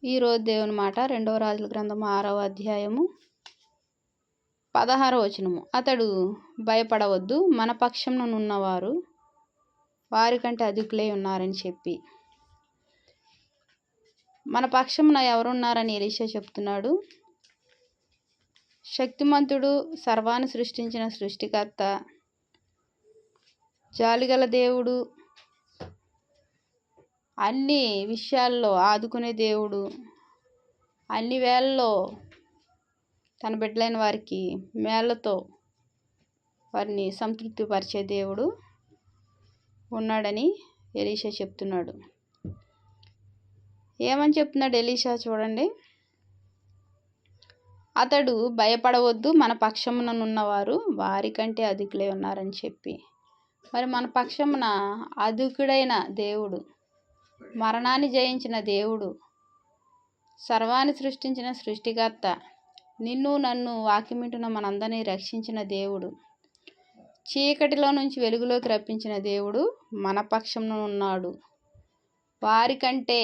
ఈరోజు దేవుని మాట 2వ రాజుల గ్రంథము 6వ అధ్యాయము 16వ వచనము. అతడు భయపడవద్దు, మన పక్షమునున్నవారు వారికంటే అధికులై ఉన్నారని చెప్పి. మన పక్షమున ఎవరున్నారని ఎలీషా చెప్తున్నాడు. శక్తిమంతుడు, సర్వాన్ని సృష్టించిన సృష్టికర్త, జాలిగల దేవుడు, అన్ని విషయాల్లో ఆదుకునే దేవుడు, అన్ని వేళల్లో తన బిడ్డలైన వారికి మేళ్లతో వారిని సంతృప్తిపరిచే దేవుడు ఉన్నాడని ఎలీషా చెప్తున్నాడు. ఏమని చెప్తున్నాడు ఎలీషా చూడండి. అతడు భయపడవద్దు, మన పక్షముననున్నవారు వారికంటే అధికులై ఉన్నారని చెప్పి. మరి మన పక్షమున అధికుడైన దేవుడు, మరణాన్ని జయించిన దేవుడు, సర్వాన్ని సృష్టించిన సృష్టికర్త, నిన్ను నన్ను వాక్యమింటున్న మనందరినీ రక్షించిన దేవుడు, చీకటిలో నుంచి వెలుగులోకి రప్పించిన దేవుడు మన పక్షంలో ఉన్నాడు. వారికంటే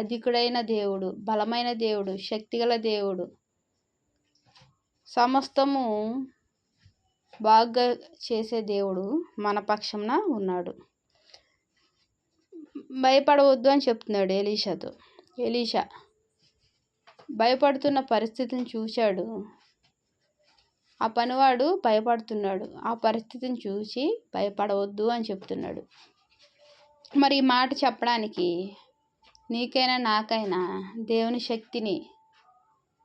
అధికుడైన దేవుడు, బలమైన దేవుడు, శక్తిగల దేవుడు, సమస్తము బాగా చేసే దేవుడు మన పక్షంన ఉన్నాడు. భయపడవద్దు అని చెప్తున్నాడు ఎలీషా భయపడుతున్న పరిస్థితిని చూశాడు. ఆ పనివాడు భయపడుతున్నాడు. ఆ పరిస్థితిని చూసి భయపడవద్దు అని చెప్తున్నాడు. మరి ఈ మాట చెప్పడానికి నీకైనా నాకైనా దేవుని శక్తిని,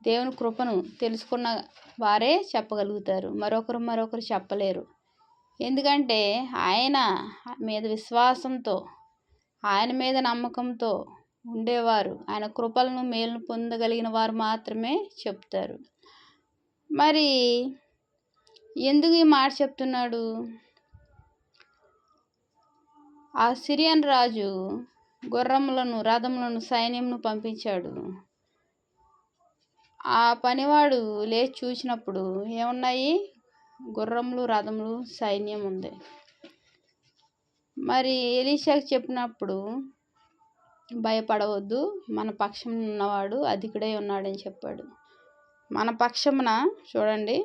దేవుని కృపను తెలుసుకున్న వారే చెప్పగలుగుతారు. మరొకరు చెప్పలేరు. ఎందుకంటే ఆయన మీద విశ్వాసంతో, ఆయన మీద నమ్మకంతో ఉండేవారు, ఆయన కృపలను మేలును పొందగలిగిన వారు మాత్రమే చెప్తారు. మరి ఎందుకు ఈ మాట చెప్తున్నాడు? ఆ సిరియన్ రాజు గుర్రములను, రథములను, సైన్యంను పంపించాడు. ఆ పనివాడు లేచి చూసినప్పుడు ఏమున్నాయి? గుర్రములు, రథములు, సైన్యం ఉంది. మరి ఎలీషాకి చెప్పినప్పుడు భయపడవద్దు, మన పక్షం ఉన్నవాడు అధికుడై ఉన్నాడని చెప్పాడు. మన పక్షమున చూడండి,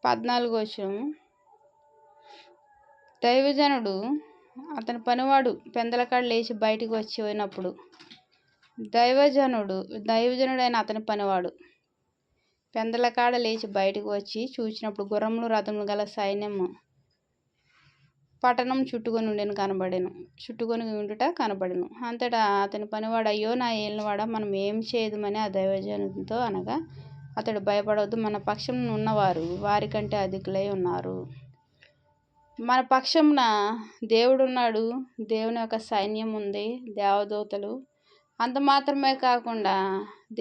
14వ వచనం. దైవజనుడు అతని పనివాడు పెందలకాడ లేచి బయటికి వచ్చి పోయినప్పుడు, దైవజనుడైన అతని పనివాడు పెందలకాడ లేచి బయటకు వచ్చి చూసినప్పుడు గుర్రములు, రథములు గల సైన్యము పట్టణం చుట్టుకొని ఉండుట కనబడెను. అంతటా అతని పనివాడు, అయ్యో నా ఏలినవాడా, మనం ఏం చేయదుమని ఆ దైవజనుడితో అనగా, అతడు భయపడవద్దు, మన పక్షం ఉన్నవారు వారికంటే అధికులై ఉన్నారు. మన పక్షమున దేవుడున్నాడు, దేవుని యొక్క సైన్యం ఉంది, దేవదూతలు. అంత మాత్రమే కాకుండా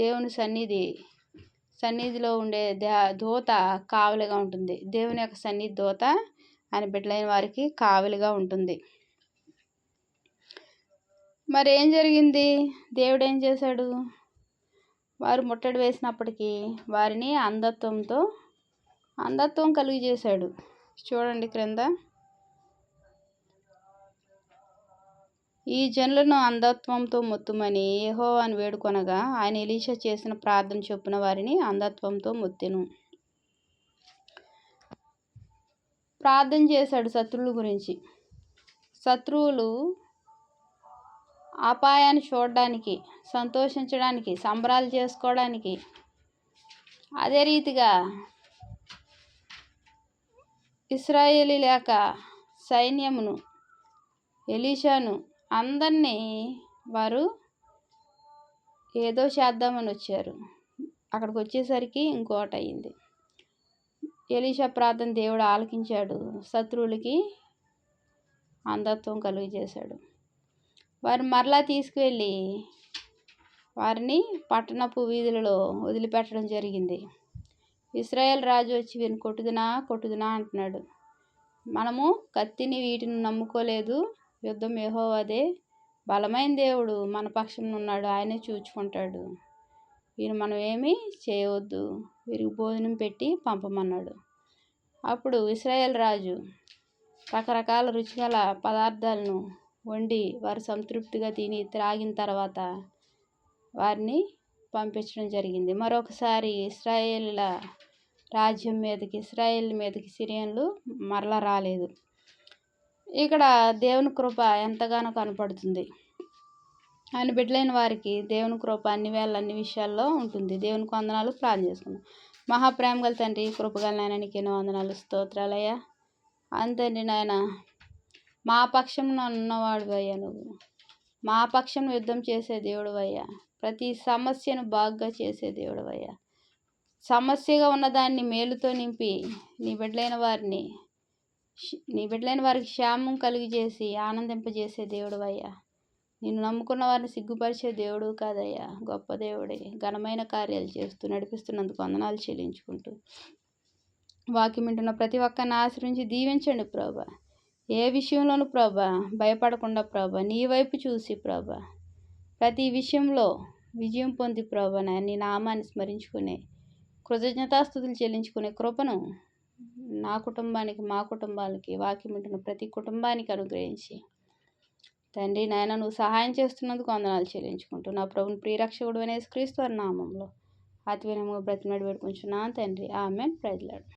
దేవుని సన్నిధిలో ఉండే దూత కావలిగా ఉంటుంది. దేవుని యొక్క సన్నిధి దూత ఆయన బిడ్డలైన వారికి కావలిగా ఉంటుంది. మరి ఏం జరిగింది? దేవుడు ఏం చేశాడు? వారు ముట్టడి వేసినప్పటికీ వారిని అంధత్వం కలిగి చేశాడు. చూడండి క్రింద, ఈ జనులను అంధత్వంతో మొత్తుమని యెహోవాను వేడుకొనగా ఆయన ఎలీషా చేసిన ప్రార్థన చొప్పున వారిని అంధత్వంతో మొత్తెను. ప్రార్థన చేశాడు శత్రువుల గురించి. శత్రువులు అపాయాన్ని చూడడానికి, సంతోషించడానికి, సంబరాలు చేసుకోవడానికి, అదే రీతిగా ఇశ్రాయేలీయుల యొక్క సైన్యమును, ఎలీషాను, అందరినీ వారు ఏదో చేద్దామని వచ్చారు. అక్కడికి వచ్చేసరికి ఇంకోటి అయింది. ఎలీషా ప్రార్థన దేవుడు ఆలకించాడు. శత్రువులకి అంధత్వం కలుగు చేశాడు. వారిని మరలా తీసుకువెళ్ళి వారిని పట్టణపు వీధులలో వదిలిపెట్టడం జరిగింది. ఇశ్రాయేల్ రాజు వచ్చి వీరిని కొట్టుదునా అంటున్నాడు. మనము కత్తిని వీటిని నమ్ముకోలేదు, యుద్ధం యెహోవాదే, బలమైన దేవుడు మన పక్షంలో ఉన్నాడు, ఆయనే చూచుకుంటాడు, వీరు మనం ఏమీ చేయవద్దు, వీరికి భోజనం పెట్టి పంపమన్నాడు. అప్పుడు ఇశ్రాయేల్ రాజు రకరకాల రుచిగల పదార్థాలను వండి వారు సంతృప్తిగా తిని త్రాగిన తర్వాత వారిని పంపించడం జరిగింది. మరొకసారి ఇశ్రాయేలుల రాజ్యం మీదకి, ఇశ్రాయేల్ మీదకి సిరియన్లు మరలా రాలేదు. ఇక్కడ దేవుని కృప ఎంతగానో కనపడుతుంది. ఆయన బిడ్డలైన వారికి దేవుని కృప అన్ని వేళ అన్ని విషయాల్లో ఉంటుంది. దేవునికి వందనాలు. ప్రార్థన చేసుకుందాం. మహాప్రేమ గల తండ్రి, కృపగల నాయన, నీకు ఎన్నో వందనాలు, స్తోత్రాలయ్యా. అంతండి నాయన, మా పక్షం ఉన్నవాడు అయ్యా, నువ్వు మా పక్షం యుద్ధం చేసే దేవుడు అయ్యా. ప్రతి సమస్యను బాగా చేసే దేవుడు అయ్యా. సమస్యగా ఉన్నదాన్ని మేలుతో నింపి నీ బిడ్డలైన వారికి క్షేమం కలిగజేసి ఆనందింపజేసే దేవుడు అయ్యా. నిన్ను నమ్ముకున్న వారిని సిగ్గుపరిచే దేవుడు కాదయ్యా. గొప్ప దేవుడే, ఘనమైన కార్యాలు చేస్తూ నడిపిస్తున్నందుకు వందనాలు చెల్లించుకుంటూ వాక్యం వింటున్న ప్రతి ఒక్కరిని ఆశ్రయించి దీవించండి ప్రభా. ఏ విషయంలోనూ ప్రభా భయపడకుండా ప్రభా నీ వైపు చూసి ప్రభా ప్రతి విషయంలో విజయం పొంది ప్రభా నీ నామాన్ని స్మరించుకునే కృతజ్ఞతాస్తుతులు చెల్లించుకునే కృపను నా కుటుంబానికి, మా కుటుంబాలకి, వాక్యం వింటున్న ప్రతి కుటుంబానికి అనుగ్రహించి తండ్రి నాయన, నువ్వు సహాయం చేస్తున్నందుకు వందనాలు చెల్లించుకుంటూ నా ప్రభుని ప్రియరక్షకుడు అనే యేసుక్రీస్తు వారి నామంలో అతి వినయంగా బ్రతిమలాడి వేడుకుంటున్నాను తండ్రి. ఆమేన్. Praise lord.